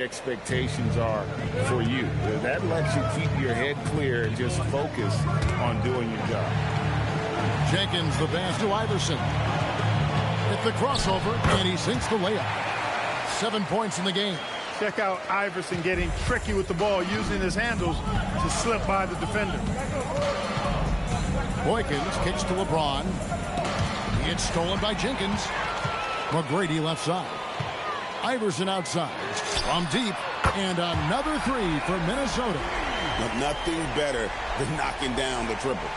expectations are for you. That lets you keep your head clear and just focus on doing your job. Jenkins, the pass to Iverson. Hit the crossover, and he sinks the layup. 7 points in the game. Check out Iverson getting tricky with the ball, using his handles to slip by the defender. Boykins kicks to LeBron. It's stolen by Jenkins. McGrady left side. Iverson outside. From deep. And another three for Minnesota. But nothing better than knocking down the triple.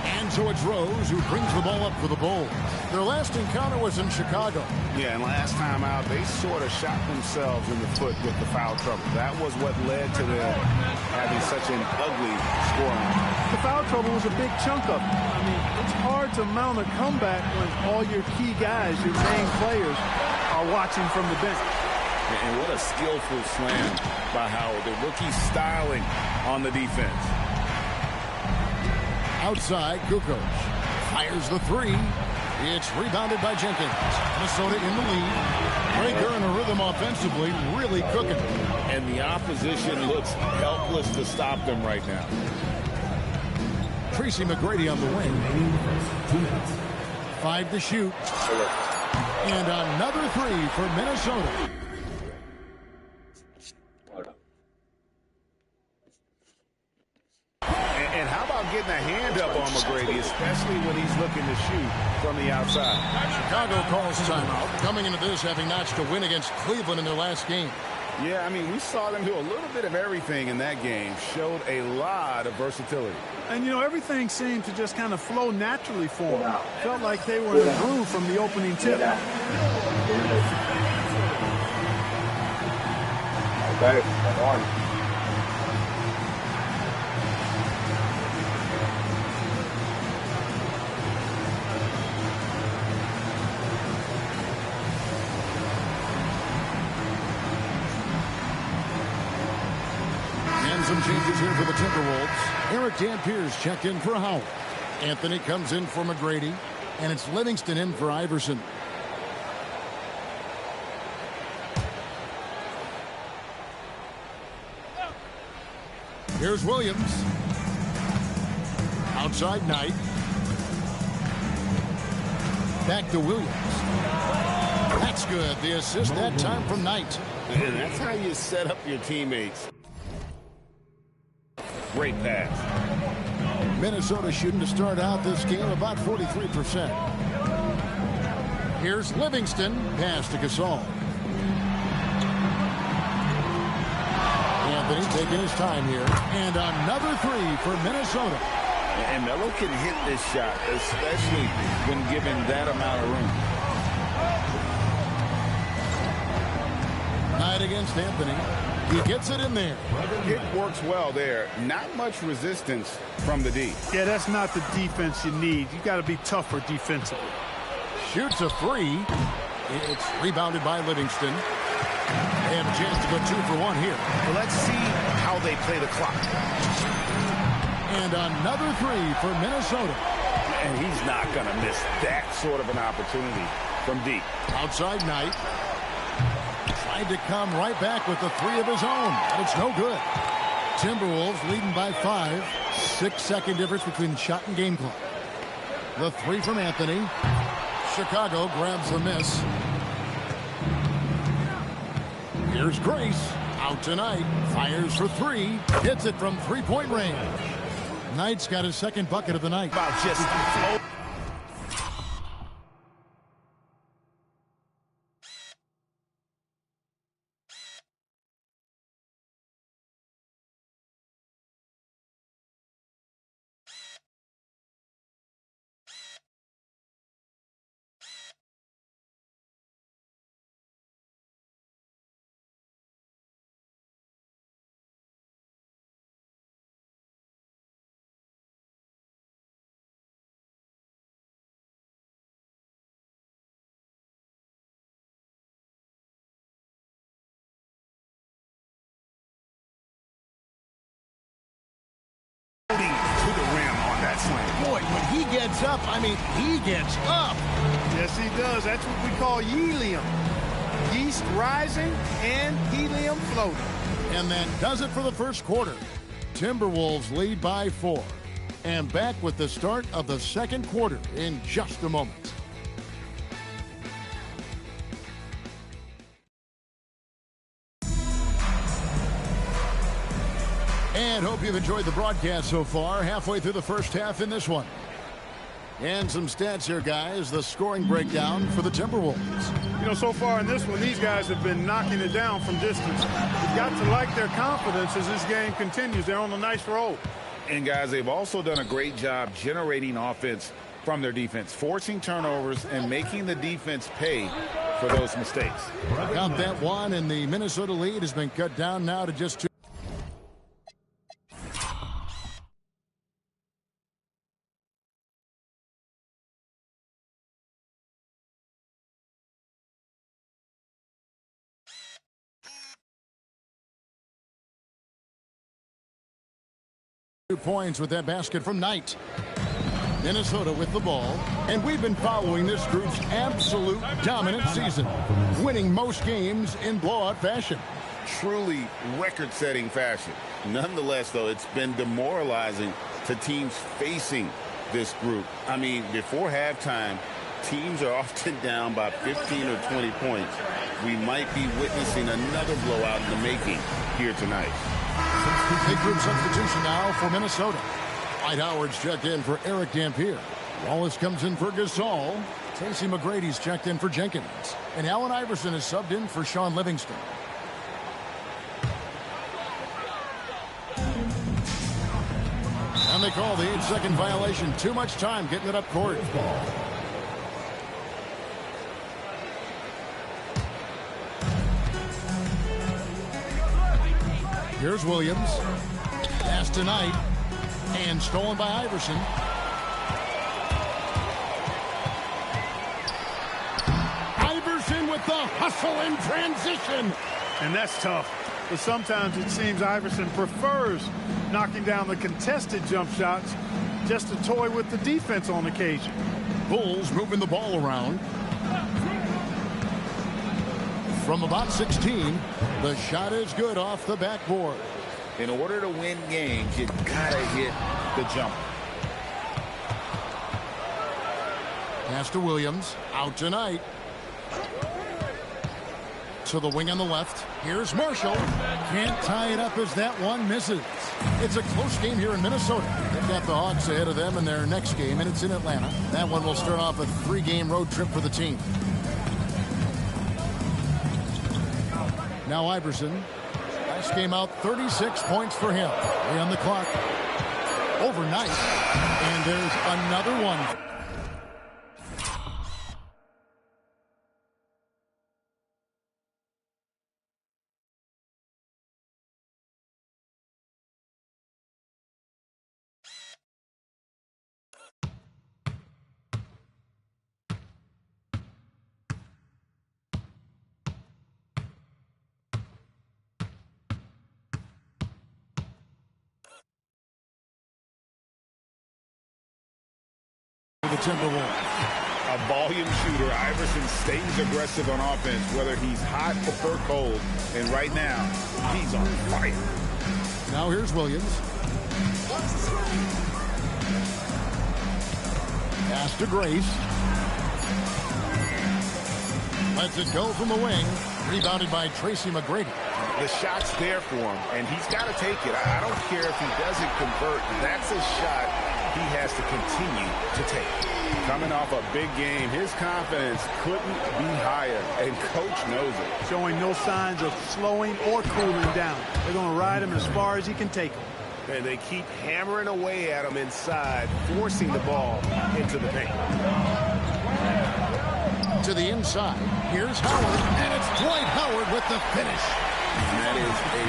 And so it's Rose who brings the ball up for the Bulls. Their last encounter was in Chicago. Yeah, and last time out, they sort of shot themselves in the foot with the foul trouble. That was what led to them having such an ugly scoreline. The foul trouble was a big chunk of it. I mean, it's hard to mount a comeback when all your key guys, your main players, are watching from the bench. And what a skillful slam by Howard. The rookie styling on the defense. Outside, Kukoc fires the three. It's rebounded by Jenkins. Minnesota in the lead. Breaker in a rhythm offensively, really cooking. And the opposition looks helpless to stop them right now. Tracy McGrady on the wing. 5 to shoot. And another three for Minnesota. And how about getting a hand up on McGrady, especially when he's looking to shoot from the outside? Chicago calls timeout, coming into this having notched a win against Cleveland in their last game. Yeah, I mean, we saw them do a little bit of everything in that game. Showed a lot of versatility. And, you know, everything seemed to just kind of flow naturally for them. Felt like they were in a groove from the opening tip. Okay, on. Some changes here for the Timberwolves. Eric Dampiers checked in for Howard. Anthony comes in for McGrady. And it's Livingston in for Iverson. Here's Williams. Outside Knight. Back to Williams. That's good. The assist that time from Knight. And that's how you set up your teammates. Great pass. Minnesota shooting to start out this game about 43%. Here's Livingston. Pass to Gasol. Anthony taking his time here. And another three for Minnesota. And Melo can hit this shot, especially when given that amount of room. Knight against Anthony. He gets it in there. It works well there. Not much resistance from the D. Yeah, that's not the defense you need. You got to be tougher defensively. Shoots a three. It's rebounded by Livingston. They have a chance to go 2 for 1 here. Well, let's see how they play the clock. And another three for Minnesota. And he's not going to miss that sort of an opportunity from deep. Outside Knight. Tried to come right back with the three of his own, but it's no good. Timberwolves leading by 5. 6-second difference between shot and game clock. The three from Anthony. Chicago grabs the miss. Here's Grace. Out tonight. Fires for three. Hits it from three-point range. Knight's got his second bucket of the night. About just to the rim on that slam. Boy, when he gets up, I mean, he gets up. Yes, he does. That's what we call helium. yeast rising and helium floating. And that does it for the first quarter. Timberwolves lead by 4. And back with the start of the second quarter in just a moment. And hope you've enjoyed the broadcast so far. Halfway through the first half in this one. And some stats here, guys. The scoring breakdown for the Timberwolves. You know, so far in this one, these guys have been knocking it down from distance. You've got to like their confidence as this game continues. They're on a nice roll. And, guys, they've also done a great job generating offense from their defense, forcing turnovers and making the defense pay for those mistakes. Count that one, and the Minnesota lead has been cut down now to just 2. Points with that basket from Knight. Minnesota with the ball, and we've been following this group's absolute dominant season, winning most games in blowout fashion. Truly record-setting fashion. Nonetheless, though, it's been demoralizing to teams facing this group. I mean, before halftime, teams are often down by 15 or 20 points. We might be witnessing another blowout in the making here tonight. Big group substitution now for Minnesota. Dwight Howard's checked in for Eric Dampier. Wallace comes in for Gasol. Tracy McGrady's checked in for Jenkins. And Allen Iverson is subbed in for Sean Livingston. And they call the 8-second violation. Too much time getting it up court. Here's Williams. Pass to Knight. And stolen by Iverson. Iverson with the hustle in transition. And that's tough. But sometimes it seems Iverson prefers knocking down the contested jump shots just to toy with the defense on occasion. Bulls moving the ball around. From about 16, the shot is good off the backboard. In order to win games, you gotta hit the jumper. Pass to Williams. Out tonight. To the wing on the left. Here's Marshall. Can't tie it up as that one misses. It's a close game here in Minnesota. They've got the Hawks ahead of them in their next game, and it's in Atlanta. That one will start off a 3-game road trip for the team. Now Iverson. Last game out, 36 points for him. 3 on the clock. Overnight. And there's another one. The Timberwolves. A volume shooter, Iverson stays aggressive on offense, whether he's hot or cold. And right now, he's on fire. Now here's Williams. Pass to Grace. Lets it go from the wing. Rebounded by Tracy McGrady. The shot's there for him, and he's got to take it. I don't care if he doesn't convert. That's a shot he has to continue to take. Coming off a big game, his confidence couldn't be higher, and coach knows it. Showing no signs of slowing or cooling down. They're going to ride him as far as he can take him. And they keep hammering away at him inside, forcing the ball into the paint. To the inside. Here's Howard, and it's Dwight Howard with the finish. And that is a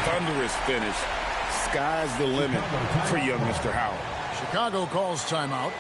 thunderous finish. Sky's the limit for young Mr. Howard. Chicago calls timeout.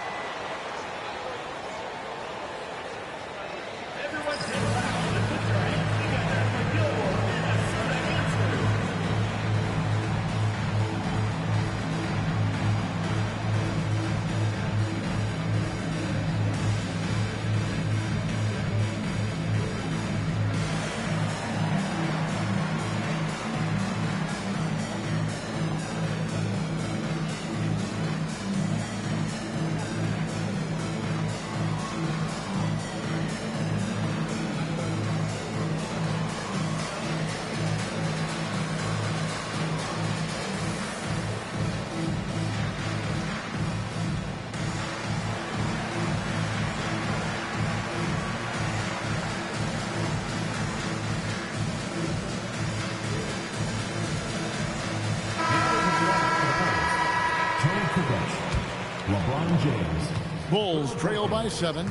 LeBron James. Bulls trail by 7.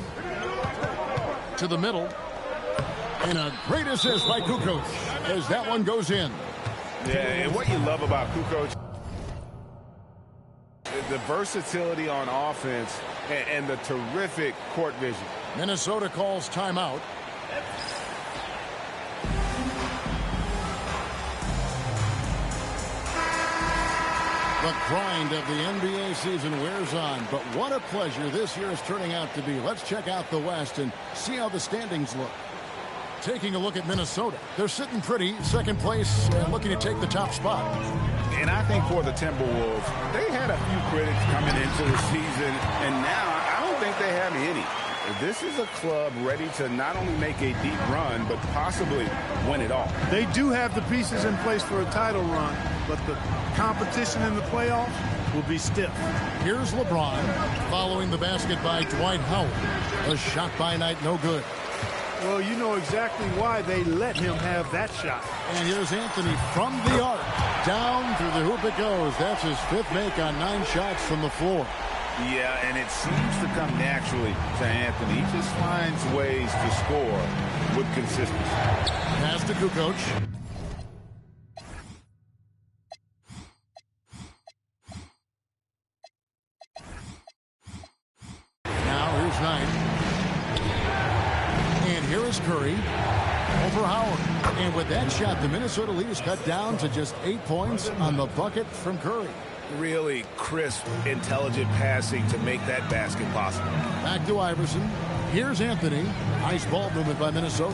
To the middle. And a great assist by Kukoc as that one goes in. Yeah, and what you love about Kukoc, the versatility on offense and the terrific court vision. Minnesota calls timeout. The grind of the NBA season wears on, but what a pleasure this year is turning out to be. Let's check out the West and see how the standings look. Taking a look at Minnesota, they're sitting pretty, second place, and looking to take the top spot. And I think for the Timberwolves, they had a few critics coming into the season, and now I don't think they have any. This is a club ready to not only make a deep run, but possibly win it all. They do have the pieces in place for a title run, but the competition in the playoffs will be stiff. Here's LeBron following the basket by Dwight Howard. A shot by Knight, no good. Well, you know exactly why they let him have that shot. And here's Anthony from the arc. Down through the hoop it goes. That's his 5th make on 9 shots from the floor. Yeah, and it seems to come naturally to Anthony. He just finds ways to score with consistency. Pass to Kukoc. Now here's Knight. And here is Curry over Howard. And with that shot, the Minnesota lead is cut down to just 8 points on the bucket from Curry. Really crisp, intelligent passing to make that basket possible. Back to Iverson. Here's Anthony. Nice ball movement by Minnesota.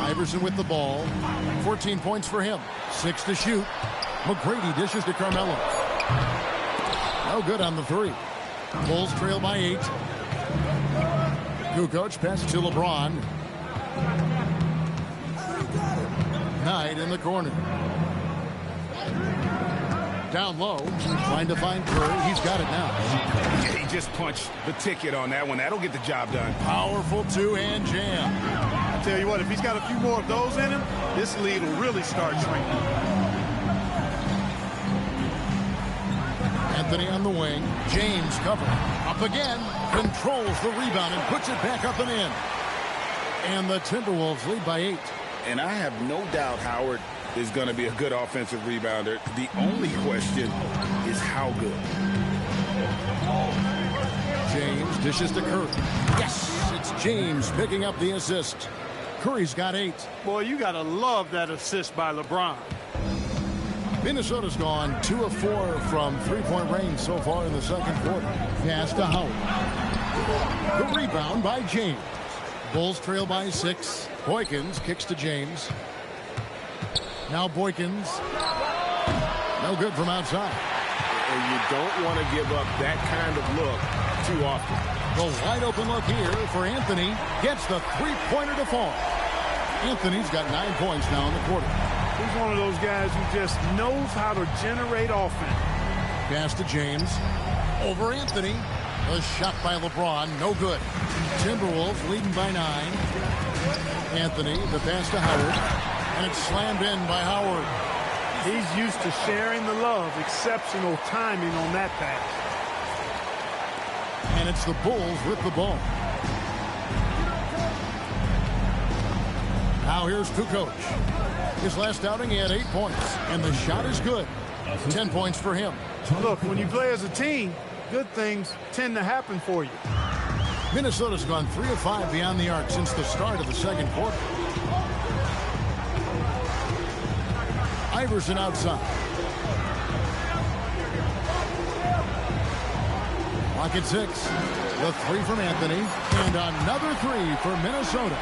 Iverson with the ball. 14 points for him. 6 to shoot. McGrady dishes to Carmelo. No good on the 3. Bulls trail by 8. Kukoc passes to LeBron. Knight in the corner. Down low, trying to find Curry. He's got it now. He just punched the ticket on that one. That'll get the job done. Powerful two-hand jam. I tell you what, if he's got a few more of those in him, this lead will really start shrinking. Anthony on the wing. James covering. Up again. Controls the rebound and puts it back up and in. And the Timberwolves lead by 8. And I have no doubt Howard is going to be a good offensive rebounder. The only question is how good. James dishes to Curry. Yes, it's James picking up the assist. Curry's got 8. Boy, you got to love that assist by LeBron. Minnesota's gone 2 of 4 from three-point range so far in the second quarter. Pass to Howard. The rebound by James. Bulls trail by 6. Boykins kicks to James. Now Boykins. No good from outside. And you don't want to give up that kind of look too often. The wide open look here for Anthony. Gets the three-pointer to fall. Anthony's got 9 points now in the quarter. He's one of those guys who just knows how to generate offense. Pass to James. Over Anthony. A shot by LeBron. No good. Timberwolves leading by 9. Anthony, the pass to Howard. And it's slammed in by Howard. He's used to sharing the love. Exceptional timing on that pass. And it's the Bulls with the ball. Now here's Kukoc. His last outing, he had 8 points. And the shot is good. 10 points for him. Look, when you play as a team, good things tend to happen for you. Minnesota's gone 3 of 5 beyond the arc since the start of the second quarter. Iverson outside. Clock at 6. The 3 from Anthony. And another 3 for Minnesota.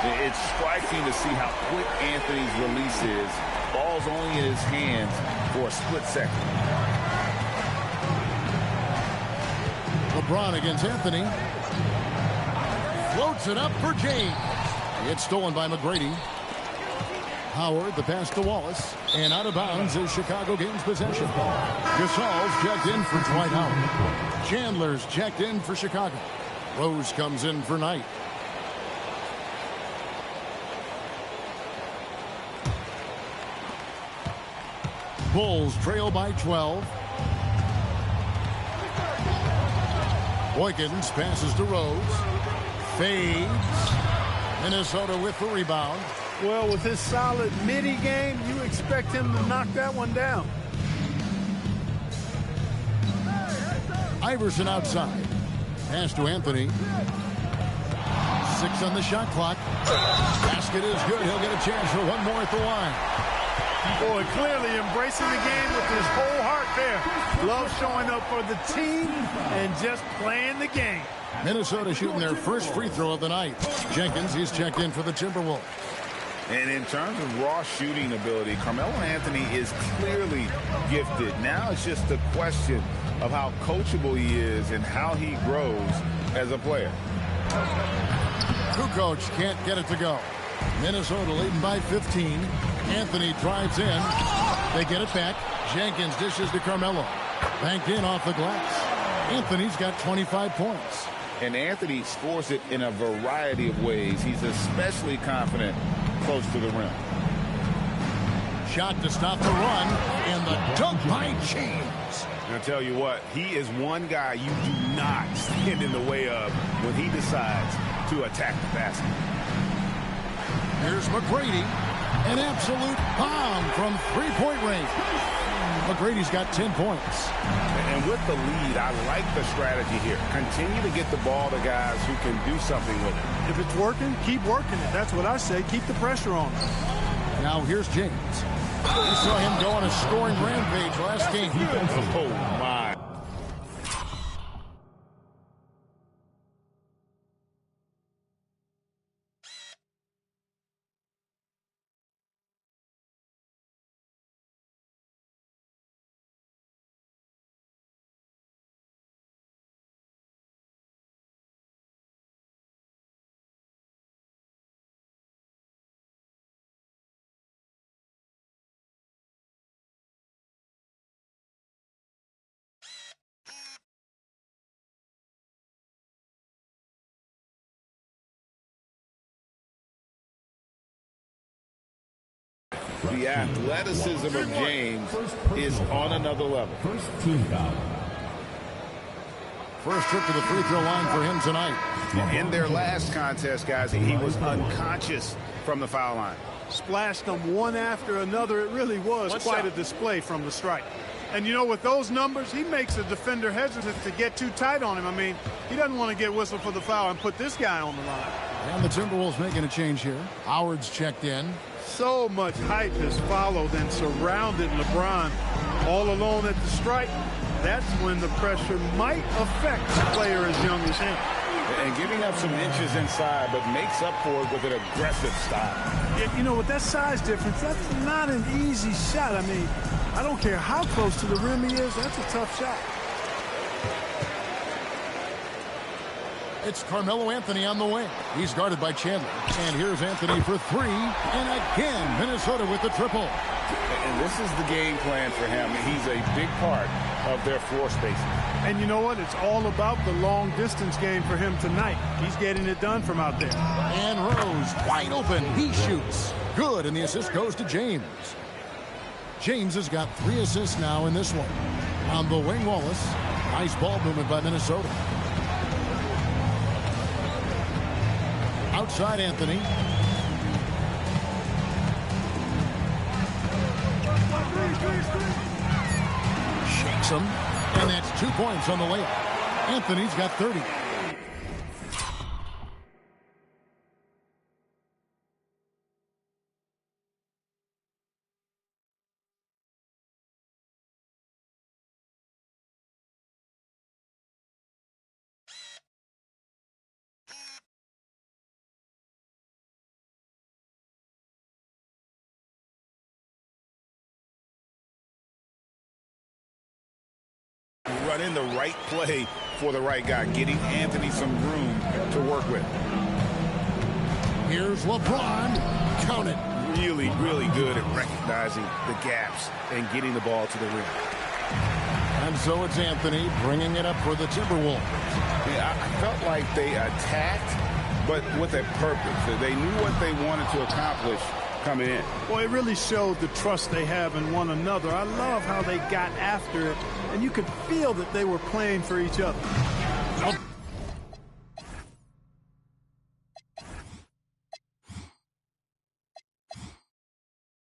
It's striking to see how quick Anthony's release is. Ball's only in his hands for a split second. LeBron against Anthony. Floats it up for James. It's stolen by McGrady. Howard, the pass to Wallace. And out of bounds as Chicago gains possession. Gasol's checked in for Dwight Howard. Chandler's checked in for Chicago. Rose comes in for Knight. Bulls trail by 12. Boykins passes to Rose. Fades. Minnesota with the rebound. Well, with his solid midi game, you expect him to knock that one down. Iverson outside. Pass to Anthony. 6 on the shot clock. Basket is good. He'll get a chance for one more at the line. Boy, clearly embracing the game with his whole heart there. Love showing up for the team and just playing the game. Minnesota shooting their first free throw of the night. Jenkins, he's checked in for the Timberwolves. And in terms of raw shooting ability, Carmelo Anthony is clearly gifted. Now it's just a question of how coachable he is and how he grows as a player. Kukoc can't get it to go. Minnesota leading by 15. Anthony drives in. They get it back. Jenkins dishes to Carmelo. Banked in off the glass. Anthony's got 25 points. And Anthony scores it in a variety of ways. He's especially confident close to the rim. Shot to stop the run. And the dunk by James. I'll tell you what, he is one guy you do not stand in the way of when he decides to attack the basket. Here's McGrady. An absolute bomb from three-point range. McGrady's got 10 points. And with the lead, I like the strategy here. Continue to get the ball to guys who can do something with it. If it's working, keep working it. That's what I say. Keep the pressure on. Now here's James. We saw him go on a scoring rampage last game. Oh, my. The athleticism of James is on another level. First trip to the free throw line for him tonight. In their last contest, guys, he was unconscious from the foul line. Splashed them one after another. It really was quite a display from the stripe. And, you know, with those numbers, he makes a defender hesitant to get too tight on him. I mean, he doesn't want to get whistled for the foul and put this guy on the line. And the Timberwolves making a change here. Howard's checked in. So much hype has followed and surrounded LeBron all alone at the stripe. That's when the pressure might affect a player as young as him. And giving up some inches inside, but makes up for it with an aggressive style. You know, with that size difference, that's not an easy shot. I mean, I don't care how close to the rim he is, that's a tough shot. It's Carmelo Anthony on the wing. He's guarded by Chandler. And here's Anthony for three. And again, Minnesota with the triple. And this is the game plan for him. He's a big part of their floor spacing. And you know what? It's all about the long distance game for him tonight. He's getting it done from out there. And Rose wide open. He shoots. Good. And the assist goes to James. James has got 3 assists now in this one. On the wing, Wallace. Nice ball movement by Minnesota. Outside Anthony. Shakes him. And that's 2 points on the layup. Anthony's got 30. Run in the right play for the right guy, getting Anthony some room to work with. Here's LeBron. Count it. Really, really good at recognizing the gaps and getting the ball to the rim. And so it's Anthony bringing it up for the Timberwolves. Yeah, I felt like they attacked, but with a purpose. They knew what they wanted to accomplish coming in. Well, it really showed the trust they have in one another. I love how they got after it, and you could feel that they were playing for each other.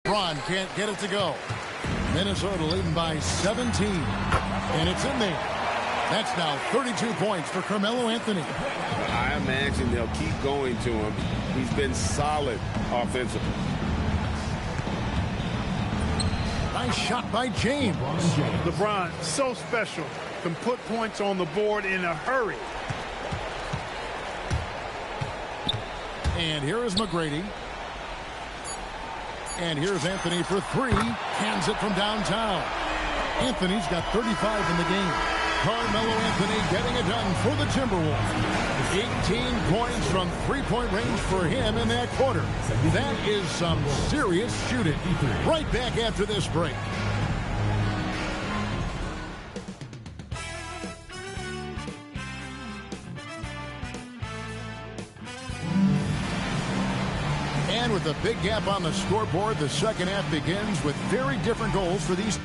LeBron can't get it to go. Minnesota leading by 17. And it's in there. That's now 32 points for Carmelo Anthony. I imagine they'll keep going to him. He's been solid offensively. Nice shot by James. LeBron, so special. Can put points on the board in a hurry. And here is McGrady. And here's Anthony for three. Hands it from downtown. Anthony's got 35 in the game. Carmelo Anthony getting it done for the Timberwolves. 18 points from three-point range for him in that quarter. That is some serious shooting. Right back after this break. And with a big gap on the scoreboard, the second half begins with very different goals for these.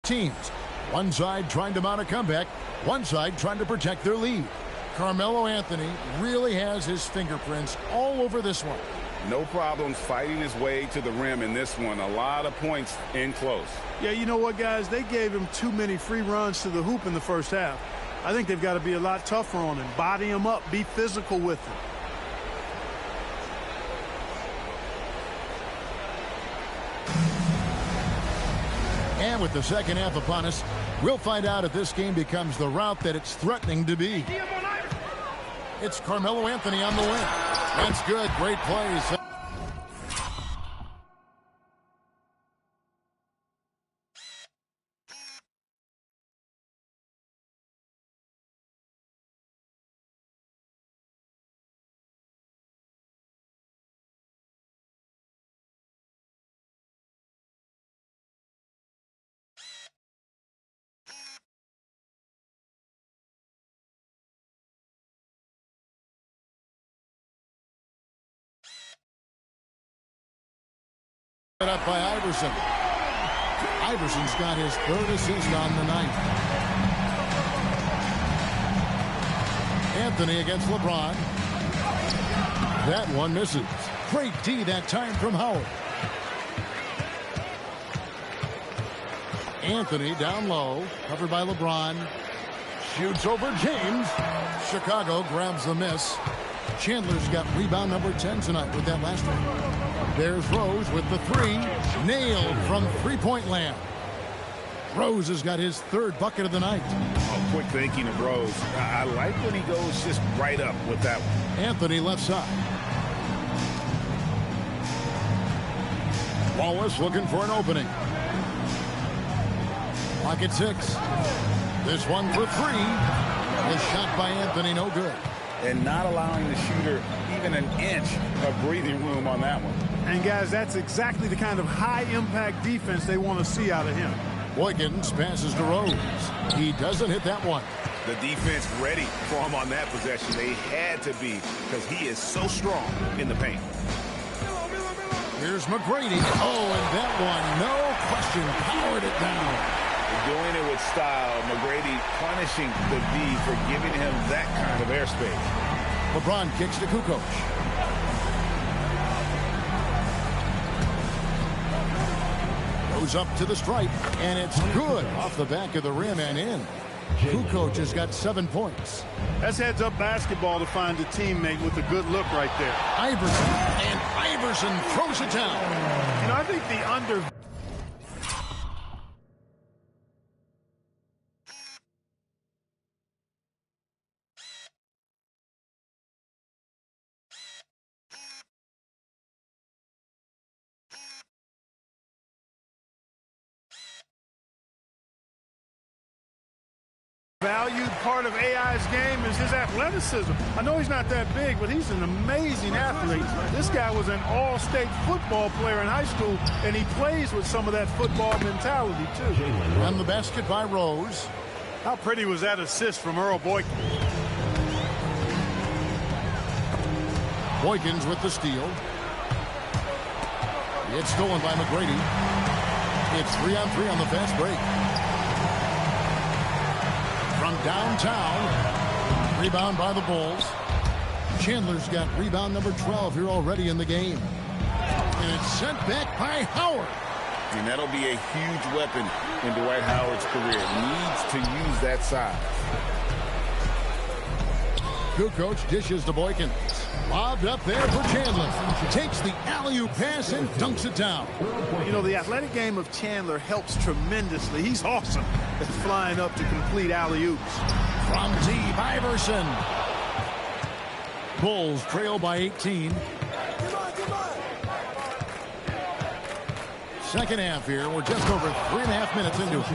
Teams. One side trying to mount a comeback, one side trying to protect their lead. Carmelo Anthony really has his fingerprints all over this one. No problems fighting his way to the rim in this one. A lot of points in close. Yeah, you know what, guys? They gave him too many free runs to the hoop in the first half. I think they've got to be a lot tougher on him. Body him up. Be physical with him. And with the second half upon us, we'll find out if this game becomes the route that it's threatening to be. It's Carmelo Anthony on the win. That's good. Great plays. Up by Iverson. Iverson's got his third assist on the night. Anthony against LeBron. That one misses. Great D that time from Howard. Anthony down low, covered by LeBron. Shoots over James. Chicago grabs the miss. Chandler's got rebound number 10 tonight with that last one. There's Rose with the three. Nailed from three-point land. Rose has got his third bucket of the night. Oh, quick thinking of Rose. I like when he goes just right up with that one. Anthony left side. Wallace looking for an opening. Clock at 6. This one for three. The shot by Anthony, no good. And not allowing the shooter even an inch of breathing room on that one. And, guys, that's exactly the kind of high-impact defense they want to see out of him. Boykins passes to Rose. He doesn't hit that one. The defense ready for him on that possession. They had to be because he is so strong in the paint. Here's McGrady. Oh, and that one, no question, powered it down. Doing it with style. McGrady punishing the D for giving him that kind of airspace. LeBron kicks to Kukoc. Goes up to the stripe, and it's good off the back of the rim and in. Kukoc has got 7 points. That's heads-up basketball to find a teammate with a good look right there. Iverson, and Iverson throws it down. You know, I think the under... valued part of AI's game is his athleticism. I know he's not that big, but he's an amazing athlete. This guy was an all-state football player in high school, and he plays with some of that football mentality, too. And the basket by Rose. How pretty was that assist from Earl Boykins? Boykins with the steal. It's stolen by McGrady. It's 3-on-3 on the fast break. From downtown, rebound by the Bulls. Chandler's got rebound number 12 here already in the game. And it's sent back by Howard. And that'll be a huge weapon in Dwight Howard's career. Needs to use that size. Kukoc dishes to Boykins. Lobbed up there for Chandler. Takes the alley-oop pass and dunks it down. You know, the athletic game of Chandler helps tremendously. He's awesome at flying up to complete alley-oops. From deep, Iverson. Bulls trail by 18. Second half here. We're just over 3.5 minutes into it.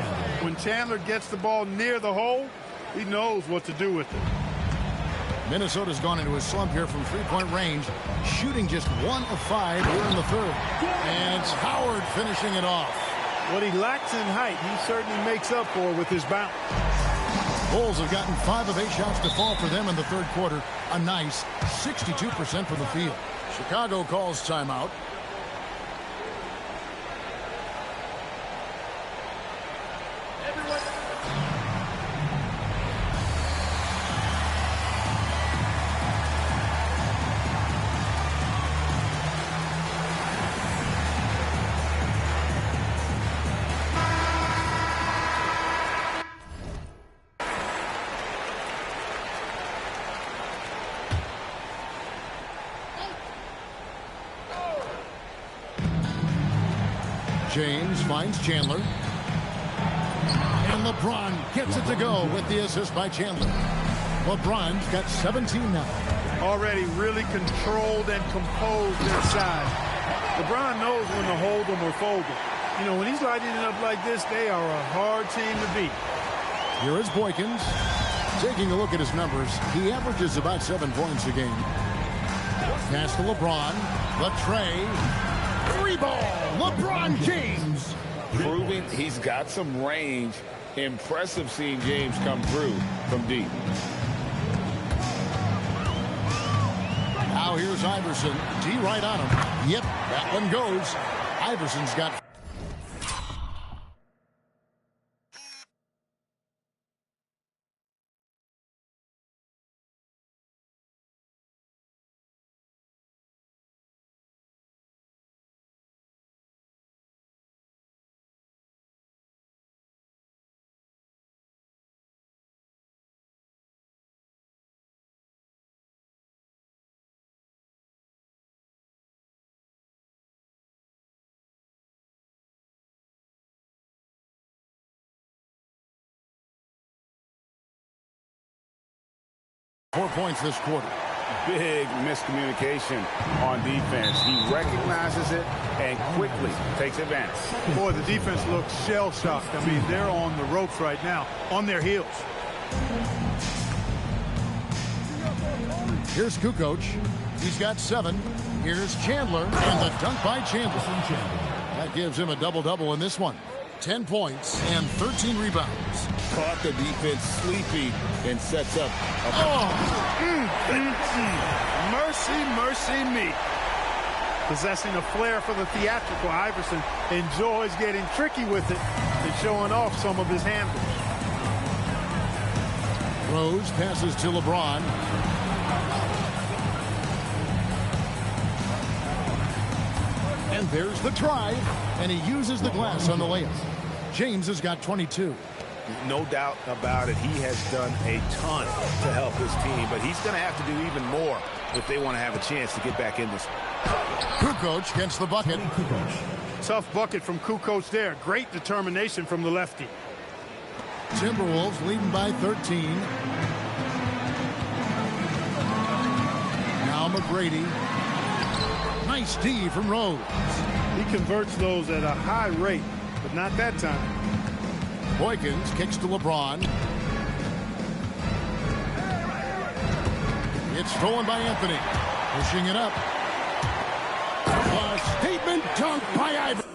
When Chandler gets the ball near the hole, he knows what to do with it. Minnesota's gone into a slump here from three-point range, shooting just 1 of 5 here in the third. And it's Howard finishing it off. What he lacks in height, he certainly makes up for with his bounce. Bulls have gotten 5 of 8 shots to fall for them in the third quarter. A nice 62% from the field. Chicago calls timeout. James finds Chandler. And LeBron gets it to go with the assist by Chandler. LeBron's got 17 now. Already really controlled and composed inside. LeBron knows when to hold them or fold them. You know, when he's lighting it up like this, they are a hard team to beat. Here is Boykins. Taking a look at his numbers, he averages about 7 points a game. Pass to LeBron. The tray. 3-ball. LeBron James. Proving he's got some range. Impressive seeing James come through from deep. Now here's Iverson. D right on him. Yep, that one goes. Iverson's got... Four points this quarter. Big miscommunication on defense. He recognizes it and quickly takes advantage. Boy, the defense looks shell-shocked. I mean, they're on the ropes right now, on their heels. Here's Kukoc. He's got 7. Here's Chandler, and the dunk by Chandler. That gives him a double-double in this one. 10 points and 13 rebounds. Caught the defense sleepy and sets up a... Mercy, mercy me. Possessing a flair for the theatrical, Iverson enjoys getting tricky with it and showing off some of his handles. Rose passes to LeBron. And there's the drive, and he uses the glass on the layup. James has got 22. No doubt about it. He has done a ton to help his team, but he's going to have to do even more if they want to have a chance to get back in this. Kukoc gets the bucket. Tough bucket from Kukoc there. Great determination from the lefty. Timberwolves leading by 13. Now McGrady. Nice D from Rose. He converts those at a high rate, but not that time. Boykins kicks to LeBron. It's stolen by Anthony. Pushing it up. A statement dunk by Iverson.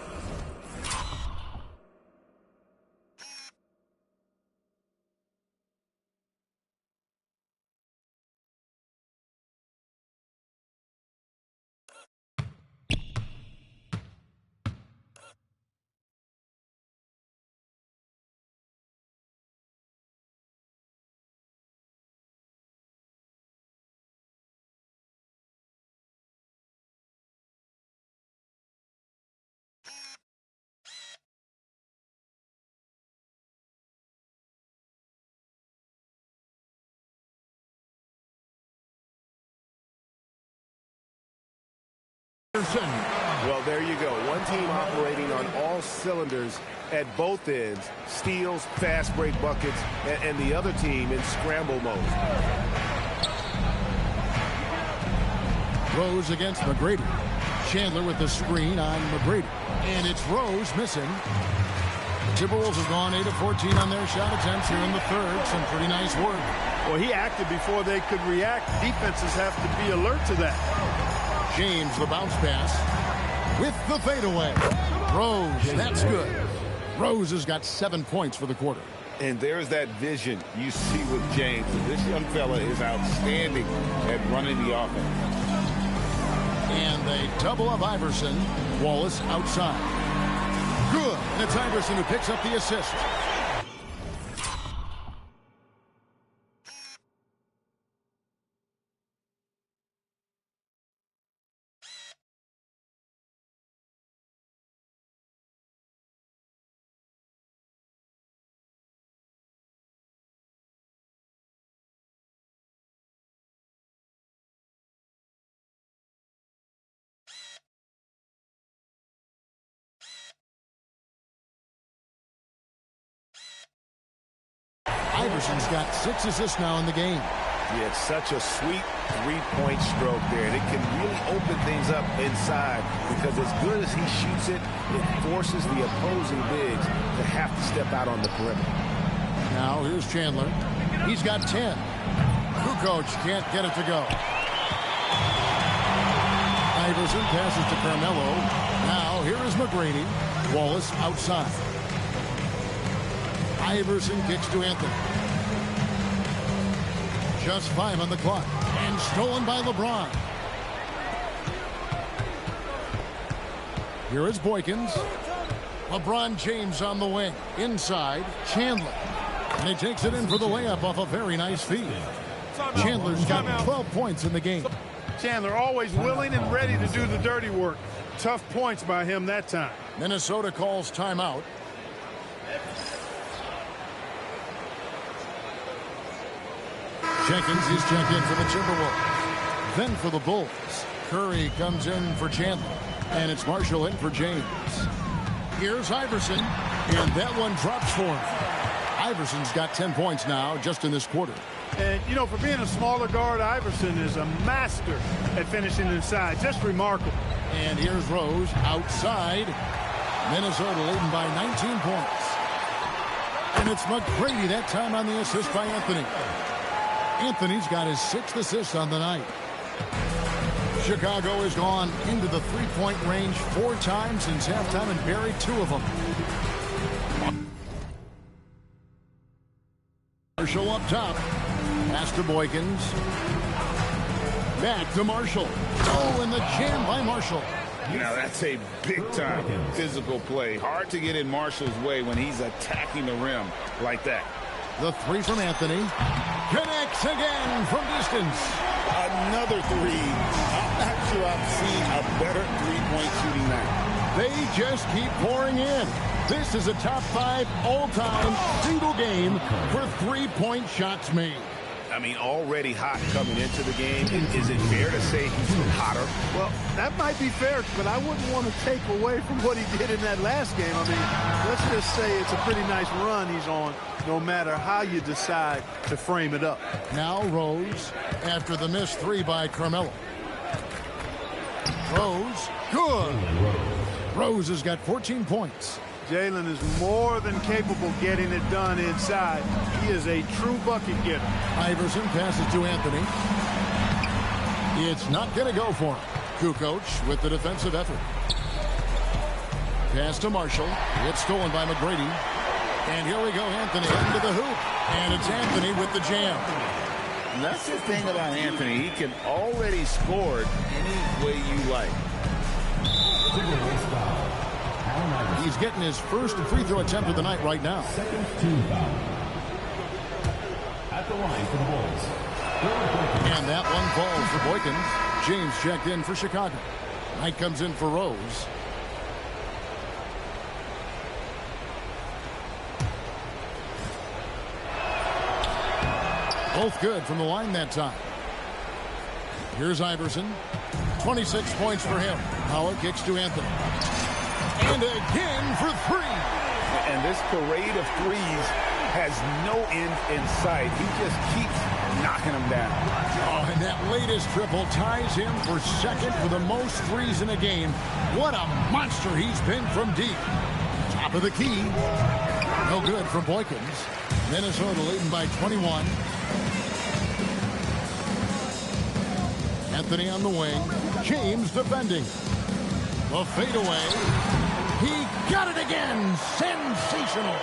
Well, there you go. One team operating on all cylinders at both ends. Steals, fast break buckets, and the other team in scramble mode. Rose against McGrady. Chandler with the screen on McGrady. And it's Rose missing. The Timberwolves have gone 8 of 14 on their shot attempts here in the third. Some pretty nice work. Well, he acted before they could react. Defenses have to be alert to that. James, the bounce pass with the fadeaway. Rose, that's good. Rose has got 7 points for the quarter. And there's that vision you see with James. This young fella is outstanding at running the offense. And they double up Iverson. Wallace outside. Good. And it's Iverson who picks up the assist. Iverson's got 6 assists now in the game. Yeah, it's such a sweet three-point stroke there. And it can really open things up inside because as good as he shoots it, it forces the opposing bigs to have to step out on the perimeter. Now here's Chandler. He's got 10. Kukoc can't get it to go. Iverson passes to Carmelo. Now here is McGrady. Wallace outside. Iverson kicks to Anthony. Just 5 on the clock. And stolen by LeBron. Here is Boykins. LeBron James on the wing. Inside, Chandler. And he takes it in for the layup off a very nice feed. Chandler's got 12 points in the game. Chandler always willing and ready to do the dirty work. Tough points by him that time. Minnesota calls timeout. Jenkins is checked in for the Timberwolves. Then for the Bulls, Curry comes in for Chandler. And it's Marshall in for James. Here's Iverson. And that one drops for him. Iverson's got 10 points now just in this quarter. And, you know, for being a smaller guard, Iverson is a master at finishing inside. Just remarkable. And here's Rose outside. Minnesota leading by 19 points. And it's McGrady that time on the assist by Anthony. Anthony's got his 6th assist on the night. Chicago has gone into the three-point range 4 times since halftime and buried 2 of them. Marshall up top. Pass to Boykins. Back to Marshall. Oh, and the jam by Marshall. Now that's a big-time physical play. Hard to get in Marshall's way when he's attacking the rim like that. The 3 from Anthony. Connects again from distance. another three. I'm not sure I've seen a better three-point shooting night. They just keep pouring in. This is a top 5 all-time single game for three-point shots made. I mean, already hot coming into the game. Is it fair to say he's hotter? Well, that might be fair, but I wouldn't want to take away from what he did in that last game. I mean, let's just say it's a pretty nice run he's on, no matter how you decide to frame it up. Now Rose after the missed three by Carmelo. Rose, good. Rose has got 14 points. Jalen is more than capable getting it done inside. He is a true bucket getter. Iverson passes to Anthony. It's not going to go for him. Kukoc with the defensive effort. Pass to Marshall. It's stolen by McGrady. And here we go, Anthony into the hoop. And it's Anthony with the jam. And that's the thing about Anthony. He can already score any way you like. He's getting his first free throw attempt of the night right now. Second team foul. At the line for the Bulls. And that one falls for Boykins. James checked in for Chicago. Knight comes in for Rose. Both good from the line that time. Here's Iverson. 26 points for him. Howard kicks to Anthony. And again for three. And this parade of threes has no end in sight. He just keeps knocking them down. Oh, and that latest triple ties him for second for the most threes in a game. What a monster he's been from deep. Top of the key. No good from Boykins. Minnesota leading by 21. Anthony on the wing. James defending. The fadeaway. He got it again. Sensational.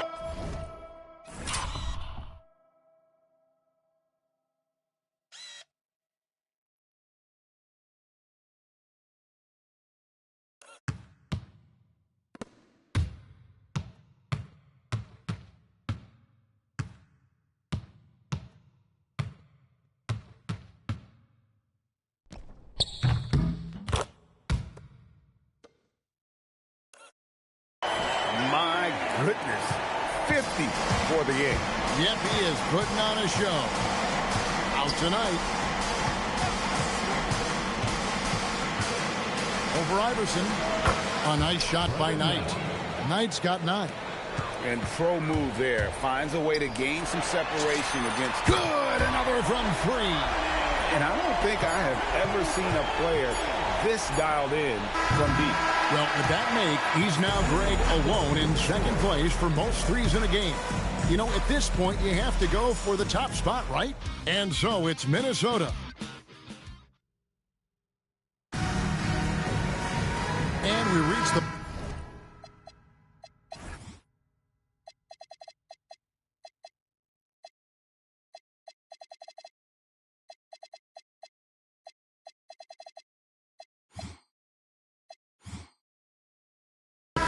Goodness, 50 for the game. Yep, he is putting on a show. Out tonight. Over Iverson. A nice shot by Knight. Knight's got 9. And pro move there. Finds a way to gain some separation against... Good! Another from 3. And I don't think I have ever seen a player this dialed in from deep. Well, with that make, he's now Greg alone in second place for most threes in a game. You know, at this point, you have to go for the top spot, right? And so it's Minnesota. And we reach the...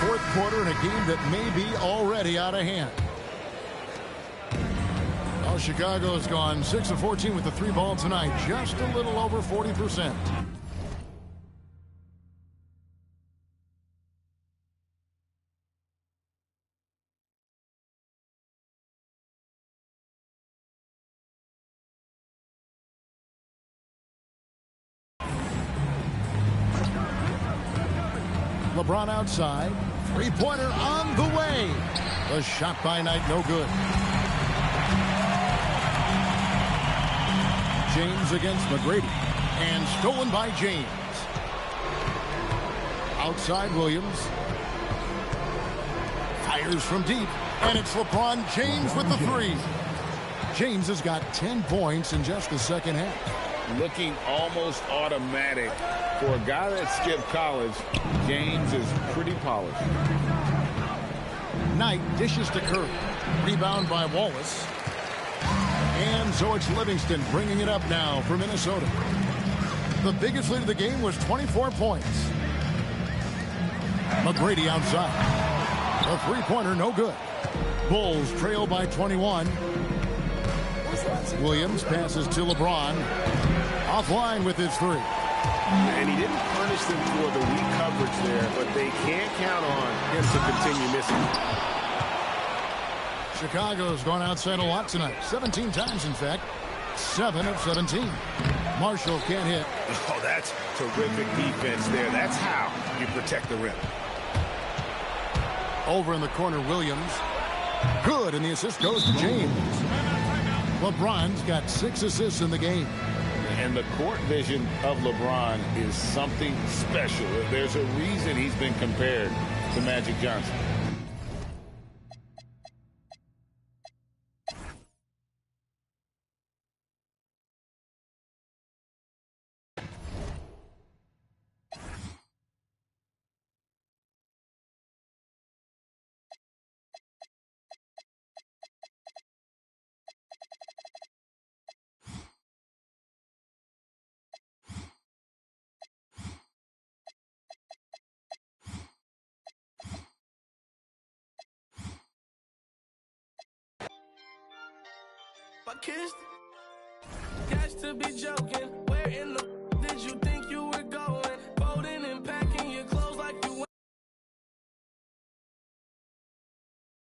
fourth quarter in a game that may be already out of hand. Well, Chicago's gone 6 of 14 with the 3 ball tonight, just a little over 40%. LeBron outside. Three-pointer on the way. The shot by Knight, no good. James against McGrady. And stolen by James. Outside Williams. Fires from deep. And it's LeBron James with the 3. James has got 10 points in just the second half. Looking almost automatic. For a guy that skipped college, James is pretty polished. Knight dishes to Curry. Rebound by Wallace. And so it's Livingston bringing it up now for Minnesota. The biggest lead of the game was 24 points. McGrady outside. The three-pointer, no good. Bulls trail by 21. Williams passes to LeBron. Offline with his three. And he didn't punish them for the weak coverage there, but they can't count on him to continue missing. Chicago's gone outside a lot tonight. 17 times, in fact. 7 of 17. Marshall can't hit. Oh, that's terrific defense there. That's how you protect the rim. Over in the corner, Williams. Good, and the assist goes to James. LeBron's got 6 assists in the game. And the court vision of LeBron is something special. There's a reason he's been compared to Magic Johnson. My kids, got to be joking.